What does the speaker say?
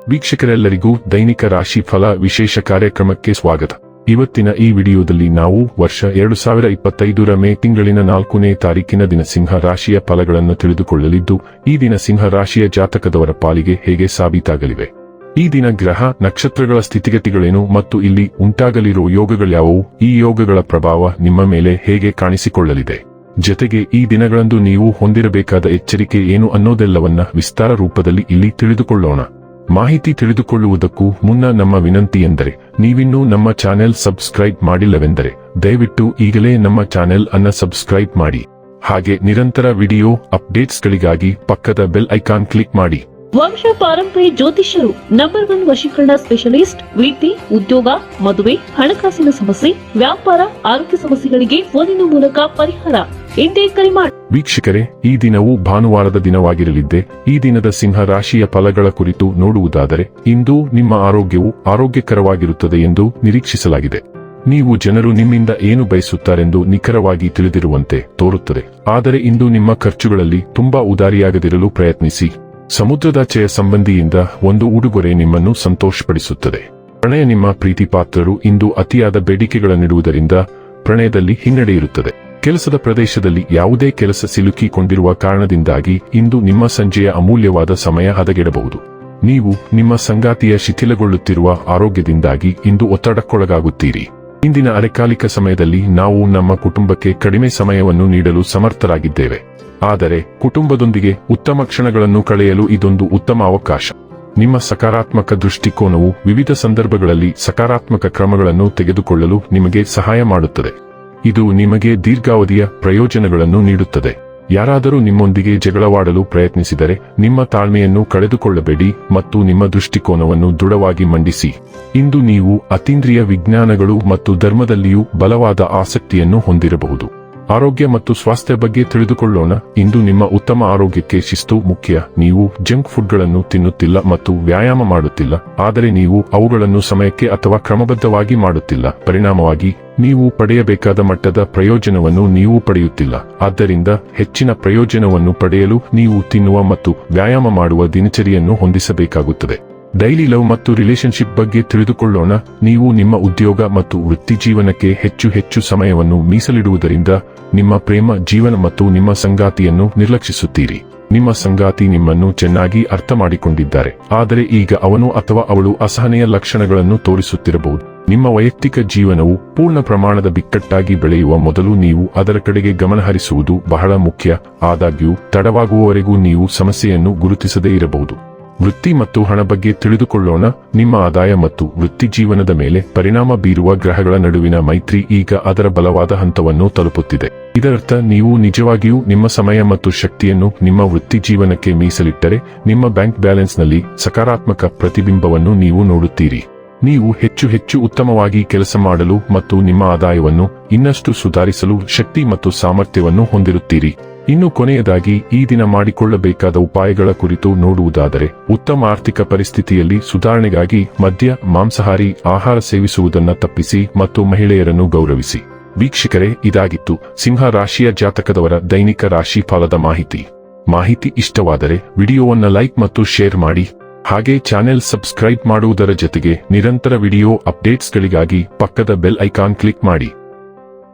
ವೀಕ್ಷಕರೆಲ್ಲರಿಗೂ ದೈನಿಕ ರಾಶಿ ಫಲ ವಿಶೇಷ ಕಾರ್ಯಕ್ರಮಕ್ಕೆ ಸ್ವಾಗತ. ಇವತ್ತಿನ ಈ ವಿಡಿಯೋದಲ್ಲಿ ನಾವು ವರ್ಷ 2025ರ ಮೇ ತಿಂಗಳಿನ 4ನೇ ತಾರೀಕಿನ ದಿನ ಸಿಂಹ ರಾಶಿಯ ಫಲಗಳನ್ನು ತಿಳಿದುಕೊಳ್ಳಲಿದ್ದು, ಈ ದಿನ ಸಿಂಹ ರಾಶಿಯ ಜಾತಕದವರ ಪಾಲಿಗೆ ಹೇಗೆ ಸಾಬೀತಾಗಲಿವೆ, ಈ ದಿನ ಗ್ರಹ ನಕ್ಷತ್ರಗಳ ಸ್ಥಿತಿಗತಿಗಳೇನು ಮತ್ತು ಇಲ್ಲಿ ಉಂಟಾಗಲಿರುವ ಯೋಗಗಳ್ಯಾವುವು, ಈ ಯೋಗಗಳ ಪ್ರಭಾವ ನಿಮ್ಮ ಮೇಲೆ ಹೇಗೆ ಕಾಣಿಸಿಕೊಳ್ಳಲಿದೆ, ಜೊತೆಗೆ ಈ ದಿನಗಳಂದು ನೀವು ಹೊಂದಿರಬೇಕಾದ ಎಚ್ಚರಿಕೆ ಏನು ಅನ್ನೋದೆಲ್ಲವನ್ನ ವಿಸ್ತಾರ ರೂಪದಲ್ಲಿ ಇಲ್ಲಿ ತಿಳಿದುಕೊಳ್ಳೋಣ. ಮಾಹಿತಿ ತಿಳಿದುಕೊಳ್ಳುವುದಕ್ಕೂ ಮುನ್ನ ನಮ್ಮ ವಿನಂತಿ ಎಂದರೆ, ನೀವಿನ್ನೂ ನಮ್ಮ ಚಾನೆಲ್ ಸಬ್ಸ್ಕ್ರೈಬ್ ಮಾಡಿಲ್ಲವೆಂದರೆ ದಯವಿಟ್ಟು ಈಗಲೇ ನಮ್ಮ ಚಾನೆಲ್ ಅನ್ನ ಸಬ್ಸ್ಕ್ರೈಬ್ ಮಾಡಿ. ಹಾಗೆ ನಿರಂತರ ವಿಡಿಯೋ ಅಪ್ಡೇಟ್ಸ್ಗಳಿಗಾಗಿ ಪಕ್ಕದ ಬೆಲ್ ಐಕಾನ್ ಕ್ಲಿಕ್ ಮಾಡಿ. ವಂಶ ಪಾರಂಪರ್ಯ ಜ್ಯೋತಿಷ್ಯರು ನಂಬರ್ 1 ವಶೀಕರಣ ಸ್ಪೆಷಲಿಸ್ಟ್. ವಿದ್ಯೆ, ಉದ್ಯೋಗ, ಮದುವೆ, ಹಣಕಾಸಿನ ಸಮಸ್ಯೆ, ವ್ಯಾಪಾರ, ಆರೋಗ್ಯ ಸಮಸ್ಯೆಗಳಿಗೆ ಫೋನಿನ ಮೂಲಕ ಪರಿಹಾರ. ಇಂದೇ ಕರೆ ಮಾಡಿ. ವೀಕ್ಷಕರೇ, ಈ ದಿನವು ಭಾನುವಾರದ ದಿನವಾಗಿರಲಿದ್ದೆ. ಈ ದಿನದ ಸಿಂಹ ರಾಶಿಯ ಫಲಗಳ ಕುರಿತು ನೋಡುವುದಾದರೆ, ಇಂದು ನಿಮ್ಮ ಆರೋಗ್ಯವು ಆರೋಗ್ಯಕರವಾಗಿರುತ್ತದೆ ಎಂದು ನಿರೀಕ್ಷಿಸಲಾಗಿದೆ. ನೀವು ಜನರು ನಿಮ್ಮಿಂದ ಏನು ಬಯಸುತ್ತಾರೆಂದು ನಿಖರವಾಗಿ ತಿಳಿದಿರುವಂತೆ ತೋರುತ್ತದೆ. ಆದರೆ ಇಂದು ನಿಮ್ಮ ಖರ್ಚುಗಳಲ್ಲಿ ತುಂಬಾ ಉದಾರಿಯಾಗದಿರಲು ಪ್ರಯತ್ನಿಸಿ. ಸಮುದ್ರದಾಚೆಯ ಸಂಬಂಧಿಯಿಂದ ಒಂದು ಉಡುಗೊರೆ ನಿಮ್ಮನ್ನು ಸಂತೋಷಪಡಿಸುತ್ತದೆ. ಪ್ರಣಯ, ನಿಮ್ಮ ಪ್ರೀತಿ ಪಾತ್ರರು ಇಂದು ಅತಿಯಾದ ಬೇಡಿಕೆಗಳನ್ನಿಡುವುದರಿಂದ ಪ್ರಣಯದಲ್ಲಿ ಹಿನ್ನಡೆ ಇರುತ್ತದೆ. ಕೆಲಸದ ಪ್ರದೇಶದಲ್ಲಿ ಯಾವುದೇ ಕೆಲಸ ಸಿಲುಕಿಕೊಂಡಿರುವ ಕಾರಣದಿಂದಾಗಿ ಇಂದು ನಿಮ್ಮ ಸಂಜೆಯ ಅಮೂಲ್ಯವಾದ ಸಮಯ ಹದಗೆಡಬಹುದು. ನೀವು ನಿಮ್ಮ ಸಂಗಾತಿಯ ಶಿಥಿಲಗೊಳ್ಳುತ್ತಿರುವ ಆರೋಗ್ಯದಿಂದಾಗಿ ಇಂದು ಒತ್ತಡಕ್ಕೊಳಗಾಗುತ್ತೀರಿ. ಇಂದಿನ ಅರೆಕಾಲಿಕ ಸಮಯದಲ್ಲಿ ನಾವು ನಮ್ಮ ಕುಟುಂಬಕ್ಕೆ ಕಡಿಮೆ ಸಮಯವನ್ನು ನೀಡಲು ಸಮರ್ಥರಾಗಿದ್ದೇವೆ. ಆದರೆ ಕುಟುಂಬದೊಂದಿಗೆ ಉತ್ತಮ ಕ್ಷಣಗಳನ್ನು ಕಳೆಯಲು ಇದೊಂದು ಉತ್ತಮ ಅವಕಾಶ. ನಿಮ್ಮ ಸಕಾರಾತ್ಮಕ ದೃಷ್ಟಿಕೋನವು ವಿವಿಧ ಸಂದರ್ಭಗಳಲ್ಲಿ ಸಕಾರಾತ್ಮಕ ಕ್ರಮಗಳನ್ನು ತೆಗೆದುಕೊಳ್ಳಲು ನಿಮಗೆ ಸಹಾಯ ಮಾಡುತ್ತದೆ. ಇದು ನಿಮಗೆ ದೀರ್ಘಾವಧಿಯ ಪ್ರಯೋಜನಗಳನ್ನು ನೀಡುತ್ತದೆ. ಯಾರಾದರೂ ನಿಮ್ಮೊಂದಿಗೆ ಜಗಳವಾಡಲು ಪ್ರಯತ್ನಿಸಿದರೆ ನಿಮ್ಮ ತಾಳ್ಮೆಯನ್ನು ಕಳೆದುಕೊಳ್ಳಬೇಡಿ ಮತ್ತು ನಿಮ್ಮ ದೃಷ್ಟಿಕೋನವನ್ನು ದೃಢವಾಗಿ ಮಂಡಿಸಿ. ಇಂದು ನೀವು ಅತೀಂದ್ರಿಯ ವಿಜ್ಞಾನಗಳು ಮತ್ತು ಧರ್ಮದಲ್ಲಿಯೂ ಬಲವಾದ ಆಸಕ್ತಿಯನ್ನು ಹೊಂದಿರಬಹುದು. ಆರೋಗ್ಯ ಮತ್ತು ಸ್ವಾಸ್ಥ್ಯ ಬಗ್ಗೆ ತಿಳಿದುಕೊಳ್ಳೋಣ. ಇಂದು ನಿಮ್ಮ ಉತ್ತಮ ಆರೋಗ್ಯಕ್ಕೆ ಶಿಸ್ತು ಮುಖ್ಯ. ನೀವು ಜಂಕ್ ಫುಡ್ಗಳನ್ನು ತಿನ್ನುತ್ತಿಲ್ಲ ಮತ್ತು ವ್ಯಾಯಾಮ ಮಾಡುತ್ತಿಲ್ಲ, ಆದರೆ ನೀವು ಅವುಗಳನ್ನು ಸಮಯಕ್ಕೆ ಅಥವಾ ಕ್ರಮಬದ್ಧವಾಗಿ ಮಾಡುತ್ತಿಲ್ಲ. ಪರಿಣಾಮವಾಗಿ ನೀವು ಪಡೆಯಬೇಕಾದ ಮಟ್ಟದ ಪ್ರಯೋಜನವನ್ನು ನೀವು ಪಡೆಯುತ್ತಿಲ್ಲ. ಆದ್ದರಿಂದ ಹೆಚ್ಚಿನ ಪ್ರಯೋಜನವನ್ನು ಪಡೆಯಲು ನೀವು ತಿನ್ನುವ ಮತ್ತು ವ್ಯಾಯಾಮ ಮಾಡುವ ದಿನಚರಿಯನ್ನು ಹೊಂದಿಸಬೇಕಾಗುತ್ತದೆ. ಡೈಲಿ ಲವ್ ಮತ್ತು ರಿಲೇಶನ್ಶಿಪ್ ಬಗ್ಗೆ ತಿಳಿದುಕೊಳ್ಳೋಣ. ನೀವು ನಿಮ್ಮ ಉದ್ಯೋಗ ಮತ್ತು ವೃತ್ತಿಜೀವನಕ್ಕೆ ಹೆಚ್ಚು ಸಮಯವನ್ನು ಮೀಸಲಿಡುವುದರಿಂದ ನಿಮ್ಮ ಪ್ರೇಮ ಜೀವನ ಮತ್ತು ನಿಮ್ಮ ಸಂಗಾತಿಯನ್ನು ನಿರ್ಲಕ್ಷಿಸುತ್ತೀರಿ. ನಿಮ್ಮ ಸಂಗಾತಿ ನಿಮ್ಮನ್ನು ಚೆನ್ನಾಗಿ ಅರ್ಥ ಮಾಡಿಕೊಂಡಿದ್ದಾರೆ, ಆದರೆ ಈಗ ಅವನು ಅಥವಾ ಅವಳು ಅಸಹನೆಯ ಲಕ್ಷಣಗಳನ್ನು ತೋರಿಸುತ್ತಿರಬಹುದು. ನಿಮ್ಮ ವೈಯಕ್ತಿಕ ಜೀವನವು ಪೂರ್ಣ ಪ್ರಮಾಣದ ಬಿಕ್ಕಟ್ಟಾಗಿ ಬೆಳೆಯುವ ಮೊದಲು ನೀವು ಅದರ ಕಡೆಗೆ ಗಮನಹರಿಸುವುದು ಬಹಳ ಮುಖ್ಯ. ಆದಾಗ್ಯೂ ತಡವಾಗುವವರೆಗೂ ನೀವು ಸಮಸ್ಯೆಯನ್ನು ಗುರುತಿಸದೇ ಇರಬಹುದು. ವೃತ್ತಿ ಮತ್ತು ಹಣ ಬಗ್ಗೆ ತಿಳಿದುಕೊಳ್ಳೋಣ. ನಿಮ್ಮ ಆದಾಯ ಮತ್ತು ವೃತ್ತಿ ಜೀವನದ ಮೇಲೆ ಪರಿಣಾಮ ಬೀರುವ ಗ್ರಹಗಳ ನಡುವಿನ ಮೈತ್ರಿ ಈಗ ಅದರ ಬಲವಾದ ಹಂತವನ್ನು ತಲುಪುತ್ತಿದೆ. ಇದರರ್ಥ ನೀವು ನಿಜವಾಗಿಯೂ ನಿಮ್ಮ ಸಮಯ ಮತ್ತು ಶಕ್ತಿಯನ್ನು ನಿಮ್ಮ ವೃತ್ತಿ ಜೀವನಕ್ಕೆ ಮೀಸಲಿಟ್ಟರೆ ನಿಮ್ಮ ಬ್ಯಾಂಕ್ ಬ್ಯಾಲೆನ್ಸ್ನಲ್ಲಿ ಸಕಾರಾತ್ಮಕ ಪ್ರತಿಬಿಂಬವನ್ನು ನೀವು ನೋಡುತ್ತೀರಿ. ನೀವು ಹೆಚ್ಚು ಉತ್ತಮವಾಗಿ ಕೆಲಸ ಮಾಡಲು ಮತ್ತು ನಿಮ್ಮ ಆದಾಯವನ್ನು ಇನ್ನಷ್ಟು ಸುಧಾರಿಸಲು ಶಕ್ತಿ ಮತ್ತು ಸಾಮರ್ಥ್ಯವನ್ನು ಹೊಂದಿರುತ್ತೀರಿ. ಇನ್ನು ಕೊನೆಯದಾಗಿ ಈ ದಿನ ಮಾಡಿಕೊಳ್ಳಬೇಕಾದ ಉಪಾಯಗಳ ಕುರಿತು ನೋಡುವುದಾದರೆ, ಉತ್ತಮ ಆರ್ಥಿಕ ಪರಿಸ್ಥಿತಿಯಲ್ಲಿ ಸುಧಾರಣೆಗಾಗಿ ಮದ್ಯ, ಮಾಂಸಾಹಾರಿ ಆಹಾರ ಸೇವಿಸುವುದನ್ನು ತಪ್ಪಿಸಿ ಮತ್ತು ಮಹಿಳೆಯರನ್ನು ಗೌರವಿಸಿ. ವೀಕ್ಷಕರೇ, ಇದಾಗಿತ್ತು ಸಿಂಹ ರಾಶಿಯ ಜಾತಕದವರ ದೈನಿಕ ರಾಶಿ ಫಲದ ಮಾಹಿತಿ ಇಷ್ಟವಾದರೆ ವಿಡಿಯೋವನ್ನ ಲೈಕ್ ಮತ್ತು ಶೇರ್ ಮಾಡಿ. ಹಾಗೆ ಚಾನೆಲ್ ಸಬ್ಸ್ಕ್ರೈಬ್ ಮಾಡುವುದರ ಜೊತೆಗೆ ನಿರಂತರ ವಿಡಿಯೋ ಅಪ್ಡೇಟ್ಸ್ಗಳಿಗಾಗಿ ಪಕ್ಕದ ಬೆಲ್ ಐಕಾನ್ ಕ್ಲಿಕ್ ಮಾಡಿ.